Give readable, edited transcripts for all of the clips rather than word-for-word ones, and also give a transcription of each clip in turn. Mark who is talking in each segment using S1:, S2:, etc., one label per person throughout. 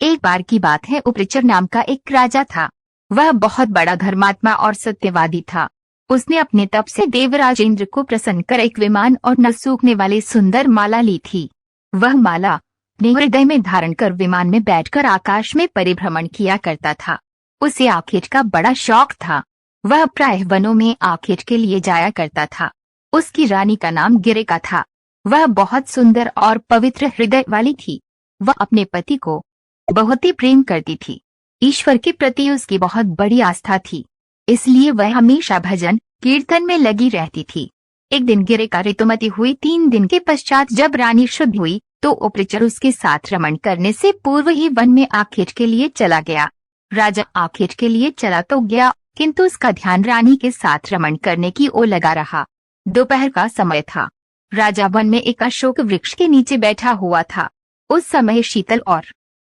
S1: एक बार की बात है, उपरिचर नाम का एक राजा था। वह बहुत बड़ा धर्मात्मा और सत्यवादी था। उसने अपने तप से देवराज इंद्र को प्रसन्न कर एक विमान और न सूखने वाली सुंदर माला ली थी। वह माला अपने हृदय में धारण कर विमान में बैठकर आकाश में परिभ्रमण किया करता था। उसे आखेट का बड़ा शौक था। वह प्रायः वनों में आखेट के लिए जाया करता था। उसकी रानी का नाम गिरिका था। वह बहुत सुंदर और पवित्र हृदय वाली थी। वह अपने पति को बहुत ही प्रेम करती थी। ईश्वर के प्रति उसकी बहुत बड़ी आस्था थी, इसलिए वह हमेशा भजन कीर्तन में लगी रहती थी। एक दिन गिरिका ऋतुमती हुई। 3 दिन के पश्चात जब रानी शुद्ध हुई तो उपरिचर उसके साथ रमण करने से पूर्व ही वन में आखेट के लिए चला गया। राजा आखेट के लिए चला तो गया, किंतु उसका ध्यान रानी के साथ रमण करने की ओर लगा रहा। दोपहर का समय था। राजा वन में एक अशोक वृक्ष के नीचे बैठा हुआ था। उस समय शीतल और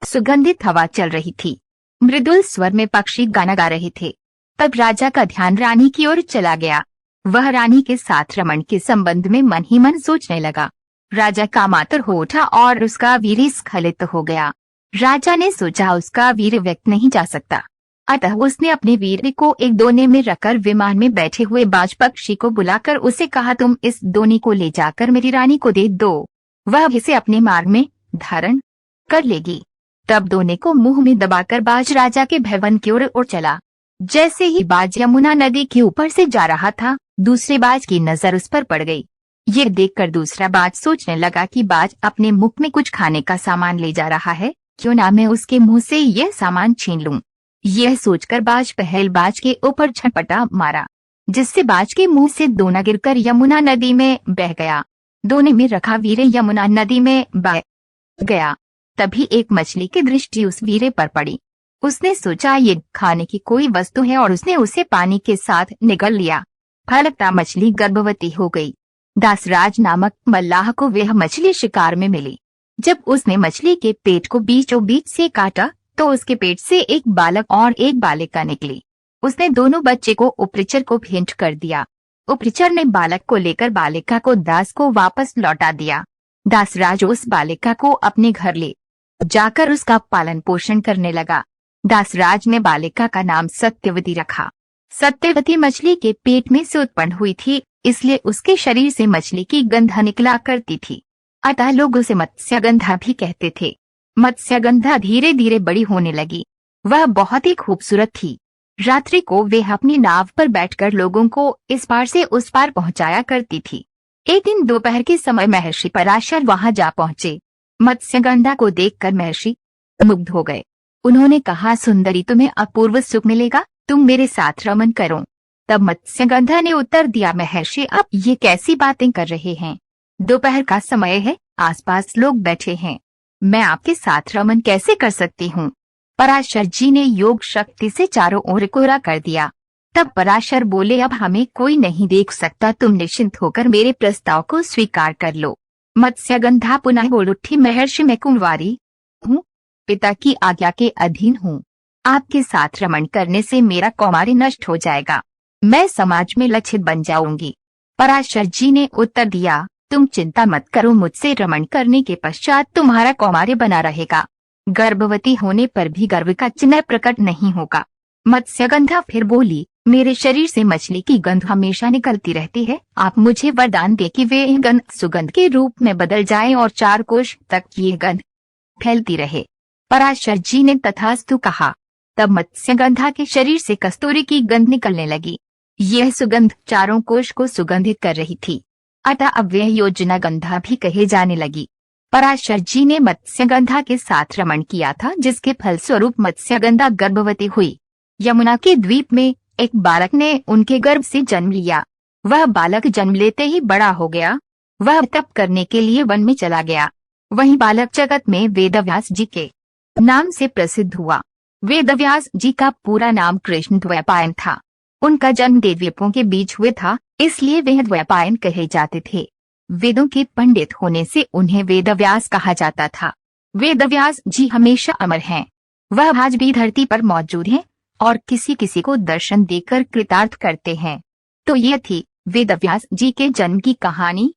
S1: सुगंधित हवा चल रही थी। मृदुल स्वर में पक्षी गाना गा रहे थे। तब राजा का ध्यान रानी की ओर चला गया। वह रानी के साथ रमण के संबंध में मन ही मन सोचने लगा। राजा कामातुर हो उठा और उसका वीर स्खलित हो गया। राजा ने सोचा उसका वीर व्यक्त नहीं जा सकता, अतः उसने अपने वीर को एक दोने में रखकर विमान में बैठे हुए बाज पक्षी को बुलाकर उसे कहा, तुम इस दोने को ले जाकर मेरी रानी को दे दो, वह इसे अपने मार्ग में धारण कर लेगी। तब दोने को मुंह में दबाकर बाज राजा के भवन की ओर उड़ चला। जैसे ही बाज यमुना नदी के ऊपर से जा रहा था, दूसरे बाज की नजर उस पर पड़ गई। ये देखकर दूसरा बाज सोचने लगा कि बाज अपने मुख में कुछ खाने का सामान ले जा रहा है, क्यों ना मैं उसके मुंह से यह सामान छीन लूं। यह सोचकर बाज पहल बाज के ऊपर झपटा मारा, जिससे बाज के मुंह से दोना गिरकर यमुना नदी में बह गया। दोने में रखा वीरे यमुना नदी में बह गया। तभी एक मछली की दृष्टि उस वीरे पर पड़ी। उसने सोचा ये खाने की कोई वस्तु है और उसने उसे पानी के साथ निगल लिया। फलकता मछली गर्भवती हो गई। दासराज नामक मल्लाह को वह मछली शिकार में मिली। जब उसने मछली के पेट को बीचों बीच से काटा तो उसके पेट से एक बालक और एक बालिका निकली। उसने दोनों बच्चे को उपरिचर को भेंट कर दिया। उपरिचर ने बालक को लेकर बालिका को दास को वापस लौटा दिया। दासराज उस बालिका को अपने घर ले जाकर उसका पालन पोषण करने लगा। दासराज ने बालिका का नाम सत्यवती रखा। सत्यवती मछली के पेट में से उत्पन्न हुई थी, इसलिए उसके शरीर से मछली की गंध निकला करती थी, अतः लोग उसे मत्स्यगंधा भी कहते थे। मत्स्यगंधा धीरे धीरे बड़ी होने लगी। वह बहुत ही खूबसूरत थी। रात्रि को वह अपनी नाव पर बैठकर लोगों को इस पार से उस पार पहुंचाया करती थी। एक दिन दोपहर के समय महर्षि पराशर वहां जा पहुंचे। मत्स्यगंधा को देखकर महर्षि मुग्ध हो गए। उन्होंने कहा, सुंदरी, तुम्हें अपूर्व सुख मिलेगा, तुम मेरे साथ रमन करो। तब मत्स्यगंधा ने उत्तर दिया, महर्षि, आप ये कैसी बातें कर रहे हैं? दोपहर का समय है, आसपास लोग बैठे हैं, मैं आपके साथ रमन कैसे कर सकती हूँ? पराशर जी ने योग शक्ति से चारों ओर कोहरा कर दिया। तब पराशर बोले, अब हमें कोई नहीं देख सकता, तुम निश्चिंत होकर मेरे प्रस्ताव को स्वीकार कर लो। मत्स्यगंधा पुनः बोल उठी, महर्षि, मैं कुंवारी हूँ, पिता की आज्ञा के अधीन हूँ। आपके साथ रमण करने से मेरा कौमार्य नष्ट हो जाएगा, मैं समाज में लज्जित बन जाऊंगी। पराशर जी ने उत्तर दिया, तुम चिंता मत करो, मुझसे रमण करने के पश्चात तुम्हारा कौमार्य बना रहेगा। गर्भवती होने पर भी गर्भ का चिन्ह प्रकट नहीं होगा। मत्स्यगंधा फिर बोली, मेरे शरीर से मछली की गंध हमेशा निकलती रहती है, आप मुझे वरदान दे कि वे गंध सुगंध के रूप में बदल जाए और 4 कोश तक ये गंध फैलती रहे। पराशर जी ने तथास्तु कहा। तब मत्स्यगंधा के शरीर से कस्तूरी की गंध निकलने लगी। यह सुगंध 4 कोश को सुगंधित कर रही थी, अतः अब वह योजना गंधा भी कहे जाने लगी। पराशर जी ने मत्स्यगंधा के साथ रमण किया था, जिसके फलस्वरूप मत्स्यगंधा गर्भवती हुई। यमुना के द्वीप में एक बालक ने उनके गर्भ से जन्म लिया। वह बालक जन्म लेते ही बड़ा हो गया। वह तप करने के लिए वन में चला गया। वहीं बालक जगत में वेदव्यास जी के नाम से प्रसिद्ध हुआ। वेदव्यास जी का पूरा नाम कृष्ण द्वैपायन था। उनका जन्म देवद्वीपों के बीच हुआ था, इसलिए वे द्वैपायन कहे जाते थे। वेदों के पंडित होने से उन्हें वेदव्यास कहा जाता था। वेदव्यास जी हमेशा अमर हैं। वह आज भी धरती पर मौजूद हैं और किसी किसी को दर्शन देकर कृतार्थ करते हैं। तो ये थी वेदव्यास जी के जन्म की कहानी।